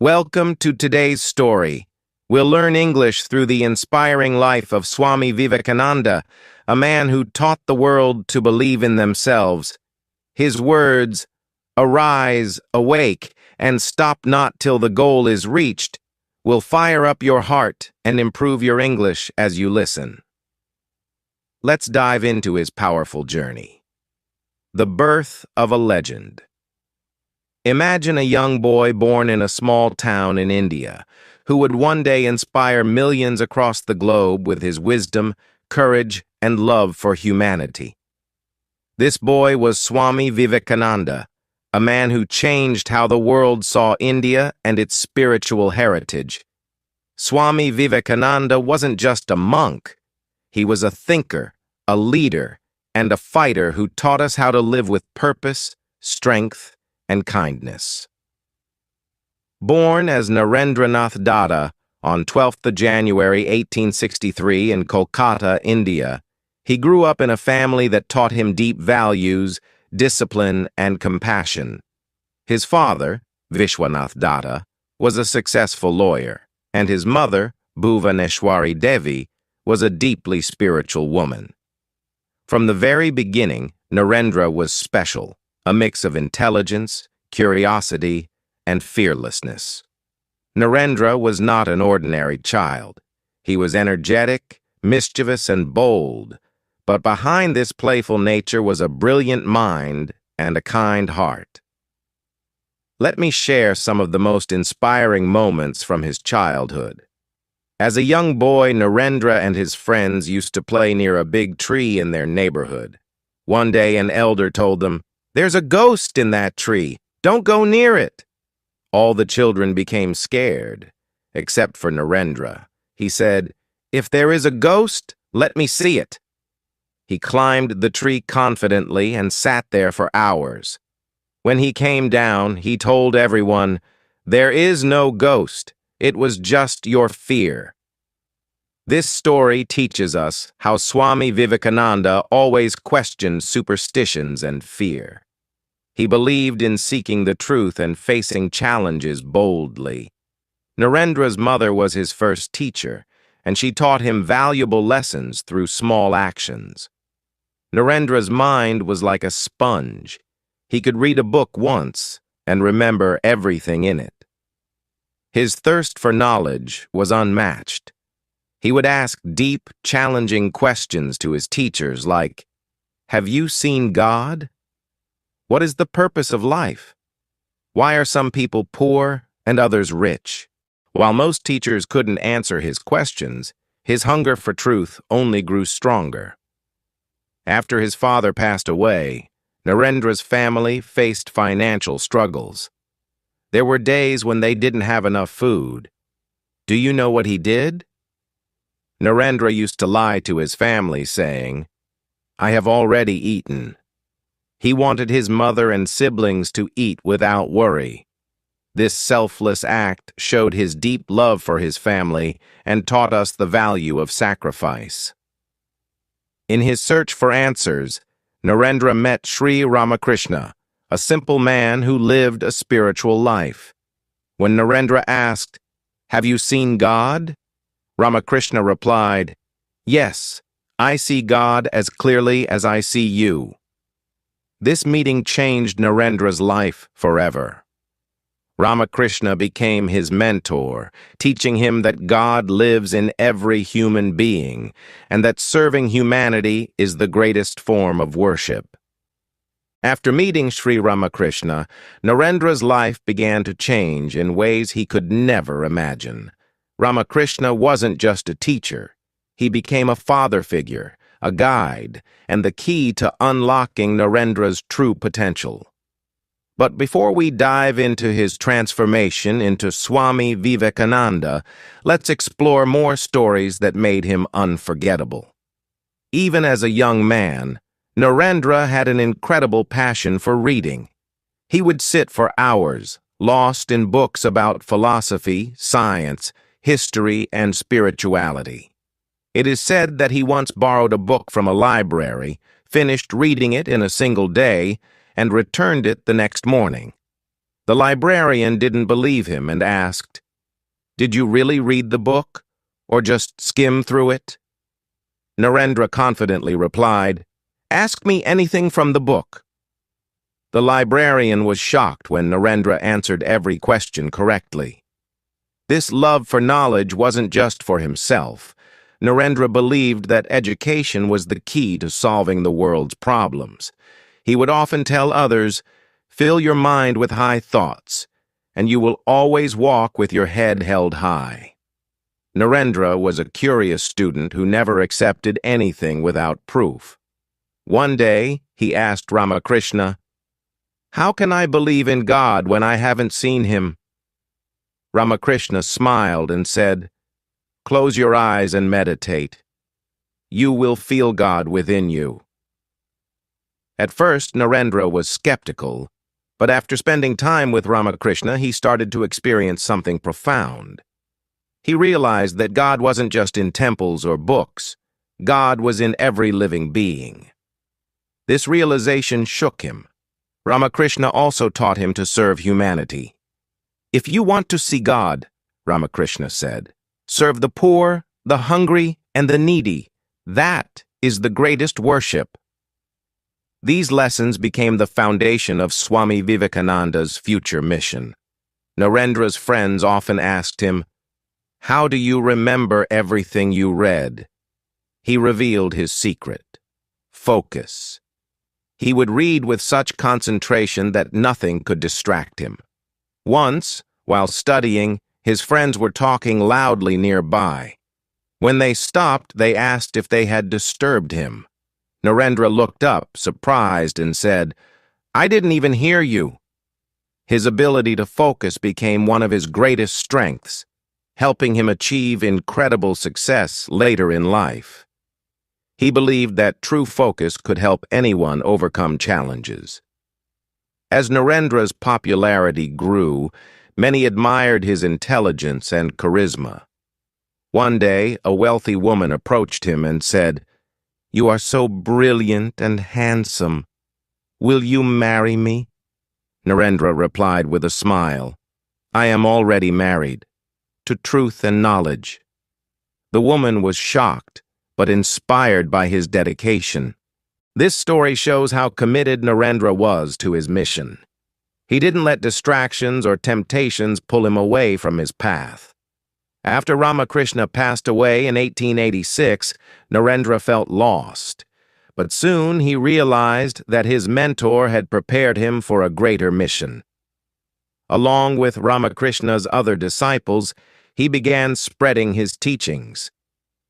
Welcome to today's story. We'll learn English through the inspiring life of Swami Vivekananda, a man who taught the world to believe in themselves. His words, "Arise, awake, and stop not till the goal is reached," will fire up your heart and improve your English as you listen. Let's dive into his powerful journey. The birth of a legend. Imagine a young boy born in a small town in India, who would one day inspire millions across the globe with his wisdom, courage, and love for humanity. This boy was Swami Vivekananda, a man who changed how the world saw India and its spiritual heritage. Swami Vivekananda wasn't just a monk. He was a thinker, a leader, and a fighter who taught us how to live with purpose, strength, and kindness. Born as Narendranath Datta on 12th of January 1863 in Kolkata, India, he grew up in a family that taught him deep values, discipline, and compassion. His father, Vishwanath Datta, was a successful lawyer, and his mother, Bhuvaneshwari Devi, was a deeply spiritual woman. From the very beginning, Narendra was special, a mix of intelligence, curiosity, and fearlessness. Narendra was not an ordinary child. He was energetic, mischievous, and bold, but behind this playful nature was a brilliant mind and a kind heart. Let me share some of the most inspiring moments from his childhood. As a young boy, Narendra and his friends used to play near a big tree in their neighborhood. One day, an elder told them, "There's a ghost in that tree. Don't go near it." All the children became scared, except for Narendra. He said, "If there is a ghost, let me see it." He climbed the tree confidently and sat there for hours. When he came down, he told everyone, "There is no ghost. It was just your fear." This story teaches us how Swami Vivekananda always questioned superstitions and fear. He believed in seeking the truth and facing challenges boldly. Narendra's mother was his first teacher, and she taught him valuable lessons through small actions. Narendra's mind was like a sponge. He could read a book once and remember everything in it. His thirst for knowledge was unmatched. He would ask deep, challenging questions to his teachers like, "Have you seen God? What is the purpose of life? Why are some people poor and others rich?" While most teachers couldn't answer his questions, his hunger for truth only grew stronger. After his father passed away, Narendra's family faced financial struggles. There were days when they didn't have enough food. Do you know what he did? Narendra used to lie to his family, saying, "I have already eaten." He wanted his mother and siblings to eat without worry. This selfless act showed his deep love for his family and taught us the value of sacrifice. In his search for answers, Narendra met Sri Ramakrishna, a simple man who lived a spiritual life. When Narendra asked, "Have you seen God?" Ramakrishna replied, "Yes, I see God as clearly as I see you." This meeting changed Narendra's life forever. Ramakrishna became his mentor, teaching him that God lives in every human being and that serving humanity is the greatest form of worship. After meeting Sri Ramakrishna, Narendra's life began to change in ways he could never imagine. Ramakrishna wasn't just a teacher. He became a father figure, a guide, and the key to unlocking Narendra's true potential. But before we dive into his transformation into Swami Vivekananda, let's explore more stories that made him unforgettable. Even as a young man, Narendra had an incredible passion for reading. He would sit for hours, lost in books about philosophy, science, history, and spirituality. It is said that he once borrowed a book from a library, finished reading it in a single day, and returned it the next morning. The librarian didn't believe him and asked, "Did you really read the book, or just skim through it?" Narendra confidently replied, "Ask me anything from the book." The librarian was shocked when Narendra answered every question correctly. This love for knowledge wasn't just for himself. Narendra believed that education was the key to solving the world's problems. He would often tell others, "Fill your mind with high thoughts, and you will always walk with your head held high." Narendra was a curious student who never accepted anything without proof. One day, he asked Ramakrishna, "How can I believe in God when I haven't seen him?" Ramakrishna smiled and said, "Close your eyes and meditate. You will feel God within you." At first, Narendra was skeptical, but after spending time with Ramakrishna, he started to experience something profound. He realized that God wasn't just in temples or books. God was in every living being. This realization shook him. Ramakrishna also taught him to serve humanity. "If you want to see God," Ramakrishna said, "serve the poor, the hungry, and the needy. That is the greatest worship." These lessons became the foundation of Swami Vivekananda's future mission. Narendra's friends often asked him, "How do you remember everything you read?" He revealed his secret: focus. He would read with such concentration that nothing could distract him. Once, while studying, his friends were talking loudly nearby. When they stopped, they asked if they had disturbed him. Narendra looked up, surprised, and said, "I didn't even hear you." His ability to focus became one of his greatest strengths, helping him achieve incredible success later in life. He believed that true focus could help anyone overcome challenges. As Narendra's popularity grew, many admired his intelligence and charisma. One day, a wealthy woman approached him and said, "You are so brilliant and handsome. Will you marry me?" Narendra replied with a smile, "I am already married, to truth and knowledge." The woman was shocked, but inspired by his dedication. This story shows how committed Narendra was to his mission. He didn't let distractions or temptations pull him away from his path. After Ramakrishna passed away in 1886, Narendra felt lost. But soon he realized that his mentor had prepared him for a greater mission. Along with Ramakrishna's other disciples, he began spreading his teachings.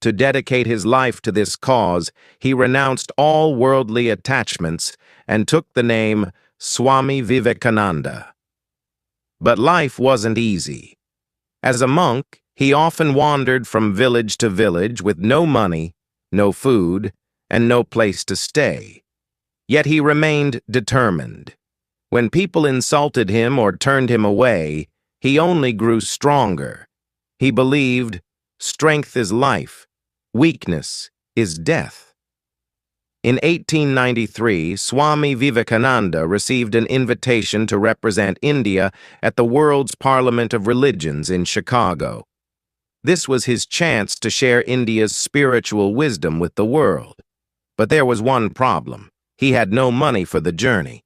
To dedicate his life to this cause, he renounced all worldly attachments and took the name Swami Vivekananda. But life wasn't easy. As a monk, he often wandered from village to village with no money, no food, and no place to stay. Yet he remained determined. When people insulted him or turned him away, he only grew stronger. He believed, strength is life, weakness is death. In 1893, Swami Vivekananda received an invitation to represent India at the World's Parliament of Religions in Chicago. This was his chance to share India's spiritual wisdom with the world. But there was one problem. He had no money for the journey.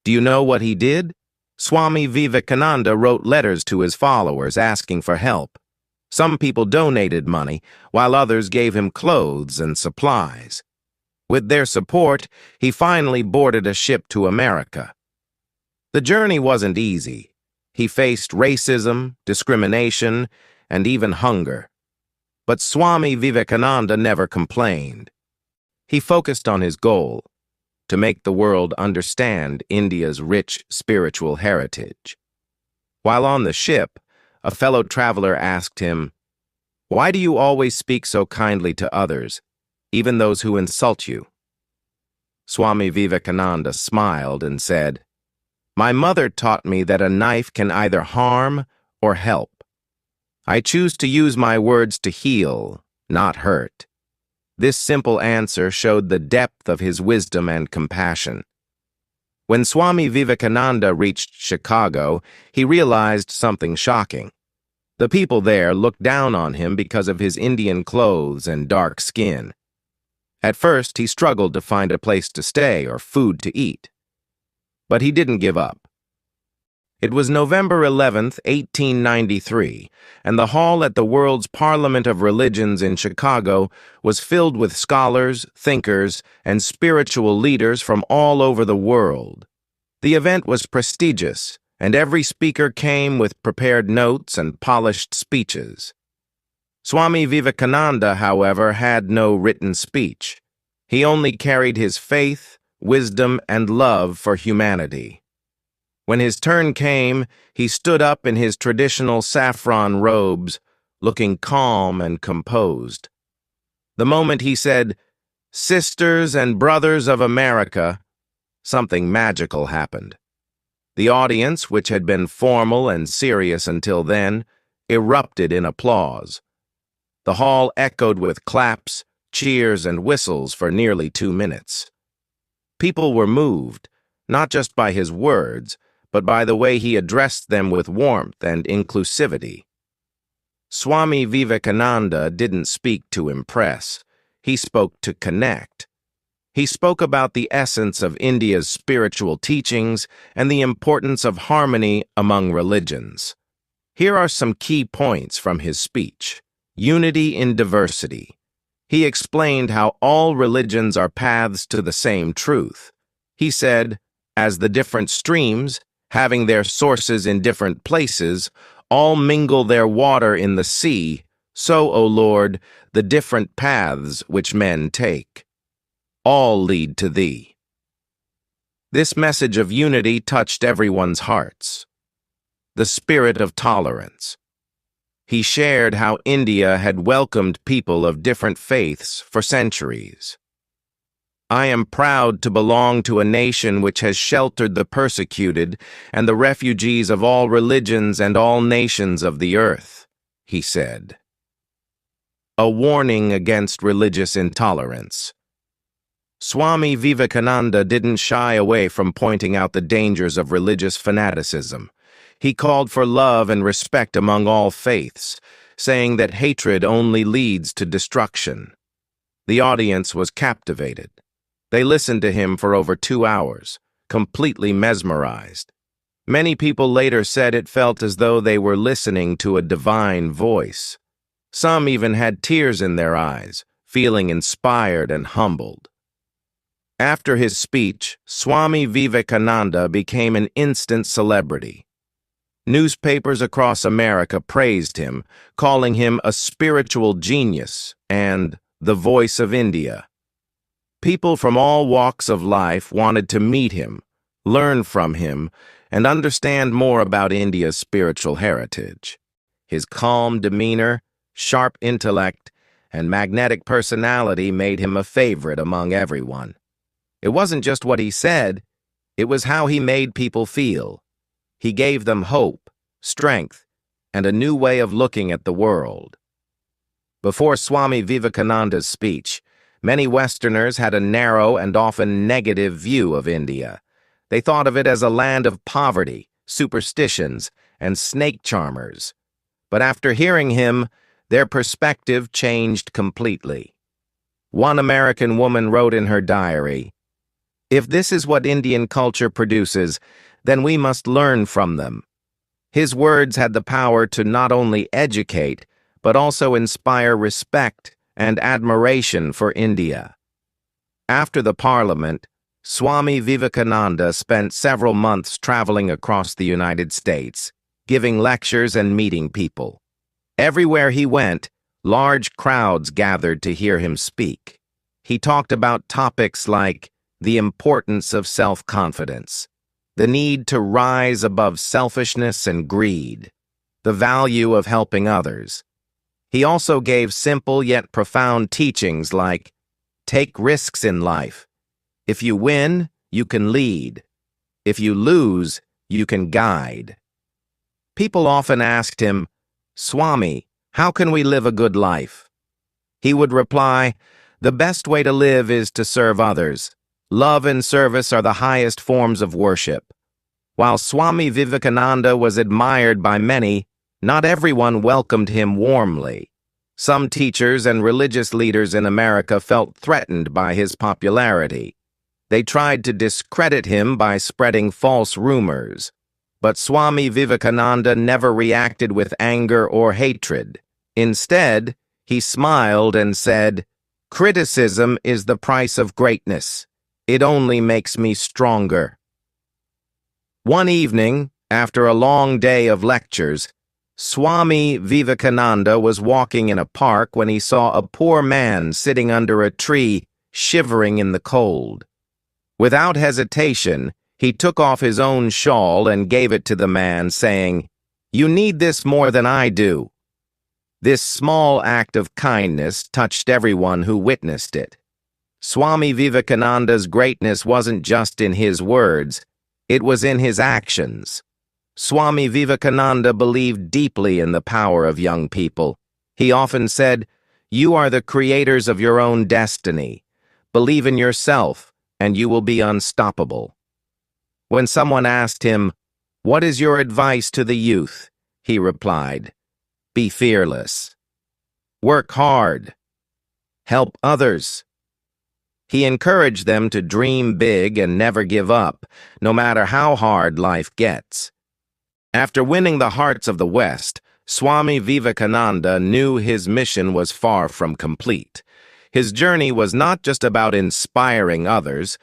Do you know what he did? Swami Vivekananda wrote letters to his followers asking for help. Some people donated money, while others gave him clothes and supplies. With their support, he finally boarded a ship to America. The journey wasn't easy. He faced racism, discrimination, and even hunger. But Swami Vivekananda never complained. He focused on his goal, to make the world understand India's rich spiritual heritage. While on the ship, a fellow traveler asked him, "Why do you always speak so kindly to others, even those who insult you?" Swami Vivekananda smiled and said, "My mother taught me that a knife can either harm or help. I choose to use my words to heal, not hurt." This simple answer showed the depth of his wisdom and compassion. When Swami Vivekananda reached Chicago, he realized something shocking. The people there looked down on him because of his Indian clothes and dark skin. At first, he struggled to find a place to stay or food to eat. But he didn't give up. It was November 11th, 1893, and the hall at the World's Parliament of Religions in Chicago was filled with scholars, thinkers, and spiritual leaders from all over the world. The event was prestigious, and every speaker came with prepared notes and polished speeches. Swami Vivekananda, however, had no written speech. He only carried his faith, wisdom, and love for humanity. When his turn came, he stood up in his traditional saffron robes, looking calm and composed. The moment he said, "Sisters and brothers of America," something magical happened. The audience, which had been formal and serious until then, erupted in applause. The hall echoed with claps, cheers, and whistles for nearly 2 minutes. People were moved, not just by his words, but by the way he addressed them with warmth and inclusivity. Swami Vivekananda didn't speak to impress. He spoke to connect. He spoke about the essence of India's spiritual teachings and the importance of harmony among religions. Here are some key points from his speech. Unity in diversity. He explained how all religions are paths to the same truth. He said, as the different streams, having their sources in different places, all mingle their water in the sea, so, O Lord, the different paths which men take. All lead to Thee. This message of unity touched everyone's hearts. The spirit of tolerance. He shared how India had welcomed people of different faiths for centuries. I am proud to belong to a nation which has sheltered the persecuted and the refugees of all religions and all nations of the earth, he said. A warning against religious intolerance. Swami Vivekananda didn't shy away from pointing out the dangers of religious fanaticism. He called for love and respect among all faiths, saying that hatred only leads to destruction. The audience was captivated. They listened to him for over 2 hours, completely mesmerized. Many people later said it felt as though they were listening to a divine voice. Some even had tears in their eyes, feeling inspired and humbled. After his speech, Swami Vivekananda became an instant celebrity. Newspapers across America praised him, calling him a spiritual genius and the voice of India. People from all walks of life wanted to meet him, learn from him, and understand more about India's spiritual heritage. His calm demeanor, sharp intellect, and magnetic personality made him a favorite among everyone. It wasn't just what he said, it was how he made people feel. He gave them hope, strength, and a new way of looking at the world. Before Swami Vivekananda's speech, many Westerners had a narrow and often negative view of India. They thought of it as a land of poverty, superstitions, and snake charmers. But after hearing him, their perspective changed completely. One American woman wrote in her diary, "If this is what Indian culture produces, then we must learn from them." His words had the power to not only educate, but also inspire respect and admiration for India. After the Parliament, Swami Vivekananda spent several months traveling across the United States, giving lectures and meeting people. Everywhere he went, large crowds gathered to hear him speak. He talked about topics like the importance of self-confidence, the need to rise above selfishness and greed, the value of helping others. He also gave simple yet profound teachings like, take risks in life. If you win, you can lead. If you lose, you can guide. People often asked him, "Swami, how can we live a good life?" He would reply, "The best way to live is to serve others. Love and service are the highest forms of worship. While Swami Vivekananda was admired by many, not everyone welcomed him warmly. Some teachers and religious leaders in America felt threatened by his popularity. They tried to discredit him by spreading false rumors. But Swami Vivekananda never reacted with anger or hatred. Instead, he smiled and said, "Criticism is the price of greatness. It only makes me stronger." One evening, after a long day of lectures, Swami Vivekananda was walking in a park when he saw a poor man sitting under a tree, shivering in the cold. Without hesitation, he took off his own shawl and gave it to the man, saying, "You need this more than I do." This small act of kindness touched everyone who witnessed it. Swami Vivekananda's greatness wasn't just in his words, it was in his actions. Swami Vivekananda believed deeply in the power of young people. He often said, "You are the creators of your own destiny. Believe in yourself, and you will be unstoppable." When someone asked him, "What is your advice to the youth?" he replied, "Be fearless. Work hard. Help others." He encouraged them to dream big and never give up, no matter how hard life gets. After winning the hearts of the West, Swami Vivekananda knew his mission was far from complete. His journey was not just about inspiring others,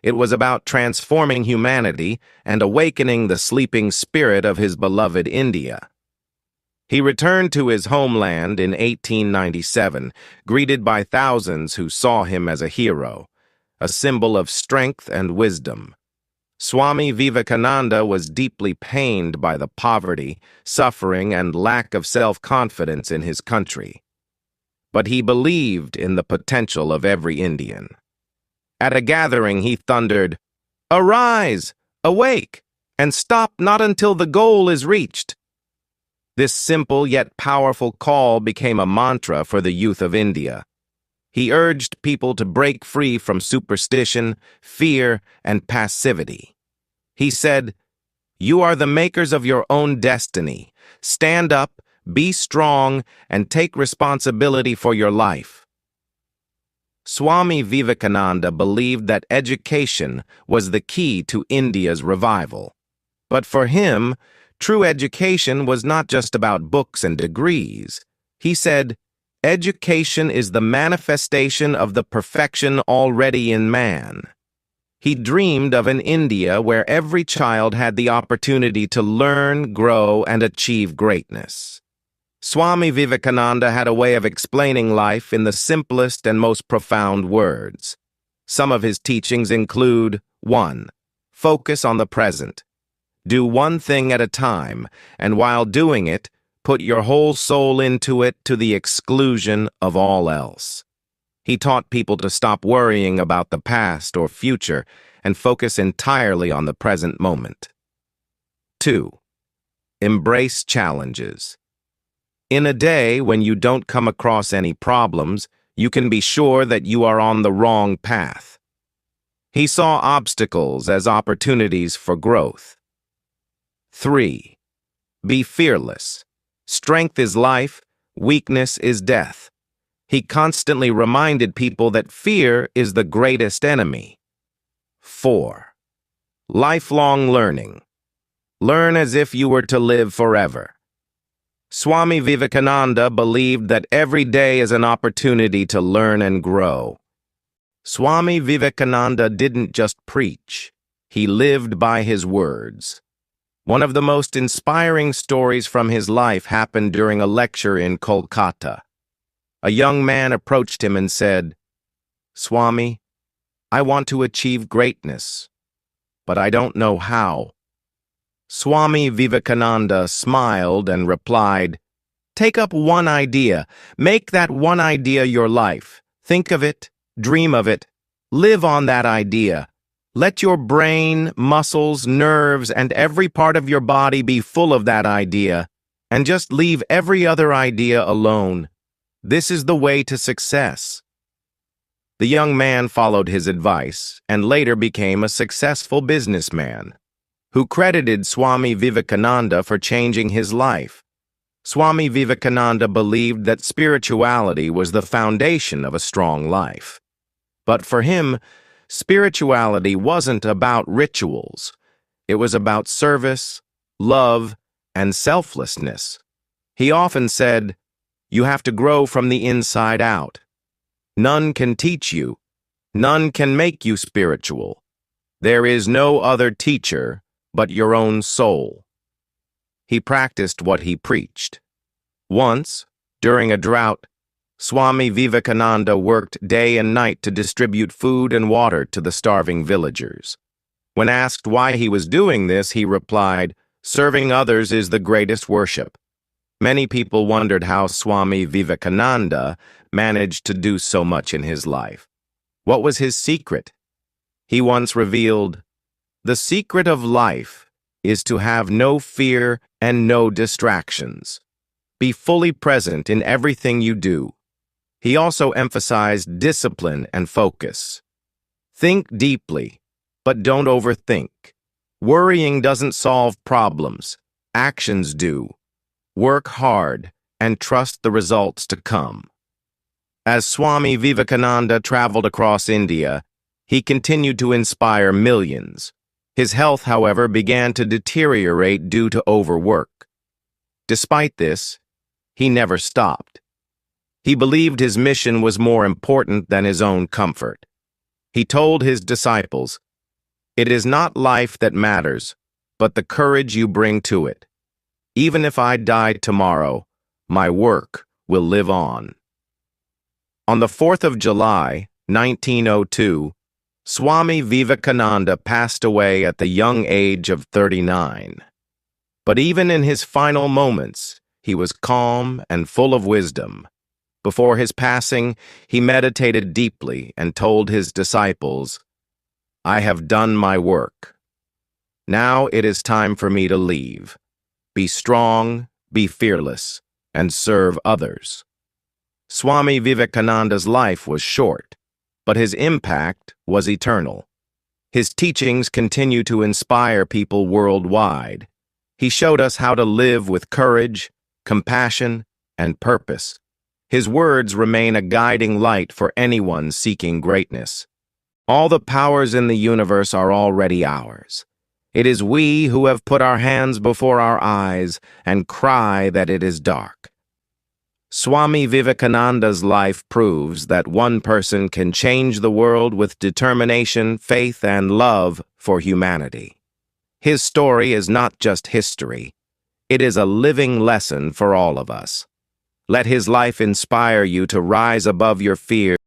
it was about transforming humanity and awakening the sleeping spirit of his beloved India. He returned to his homeland in 1897, greeted by thousands who saw him as a hero, a symbol of strength and wisdom. Swami Vivekananda was deeply pained by the poverty, suffering, and lack of self-confidence in his country. But he believed in the potential of every Indian. At a gathering, he thundered, "Arise, awake, and stop not until the goal is reached." This simple yet powerful call became a mantra for the youth of India. He urged people to break free from superstition, fear, and passivity. He said, "You are the makers of your own destiny. Stand up, be strong, and take responsibility for your life." Swami Vivekananda believed that education was the key to India's revival. But for him, true education was not just about books and degrees. He said, "Education is the manifestation of the perfection already in man." He dreamed of an India where every child had the opportunity to learn, grow, and achieve greatness. Swami Vivekananda had a way of explaining life in the simplest and most profound words. Some of his teachings include: 1. Focus on the present. Do one thing at a time, and while doing it, put your whole soul into it to the exclusion of all else. He taught people to stop worrying about the past or future and focus entirely on the present moment. 2. Embrace challenges. In a day when you don't come across any problems, you can be sure that you are on the wrong path. He saw obstacles as opportunities for growth. 3. Be fearless. Strength is life, weakness is death. He constantly reminded people that fear is the greatest enemy. 4. Lifelong learning. Learn as if you were to live forever. Swami Vivekananda believed that every day is an opportunity to learn and grow. Swami Vivekananda didn't just preach, he lived by his words. One of the most inspiring stories from his life happened during a lecture in Kolkata. A young man approached him and said, "Swami, I want to achieve greatness, but I don't know how." Swami Vivekananda smiled and replied, "Take up one idea. Make that one idea your life. Think of it, dream of it, live on that idea. Let your brain, muscles, nerves, and every part of your body be full of that idea, and just leave every other idea alone. This is the way to success." The young man followed his advice and later became a successful businessman, who credited Swami Vivekananda for changing his life. Swami Vivekananda believed that spirituality was the foundation of a strong life. But for him, spirituality wasn't about rituals. It was about service, love, and selflessness. He often said, "You have to grow from the inside out. None can teach you. None can make you spiritual. There is no other teacher but your own soul." He practiced what he preached. Once, during a drought, Swami Vivekananda worked day and night to distribute food and water to the starving villagers. When asked why he was doing this, he replied, "Serving others is the greatest worship." Many people wondered how Swami Vivekananda managed to do so much in his life. What was his secret? He once revealed, "The secret of life is to have no fear and no distractions. Be fully present in everything you do." He also emphasized discipline and focus. Think deeply, but don't overthink. Worrying doesn't solve problems. Actions do. Work hard and trust the results to come. As Swami Vivekananda traveled across India, he continued to inspire millions. His health, however, began to deteriorate due to overwork. Despite this, he never stopped. He believed his mission was more important than his own comfort. He told his disciples, "It is not life that matters, but the courage you bring to it. Even if I die tomorrow, my work will live on." On the 4th of July, 1902, Swami Vivekananda passed away at the young age of 39. But even in his final moments, he was calm and full of wisdom. Before his passing, he meditated deeply and told his disciples, "I have done my work. Now it is time for me to leave. Be strong, be fearless, and serve others." Swami Vivekananda's life was short, but his impact was eternal. His teachings continue to inspire people worldwide. He showed us how to live with courage, compassion, and purpose. His words remain a guiding light for anyone seeking greatness. All the powers in the universe are already ours. It is we who have put our hands before our eyes and cry that it is dark. Swami Vivekananda's life proves that one person can change the world with determination, faith, and love for humanity. His story is not just history. It is a living lesson for all of us. Let his life inspire you to rise above your fears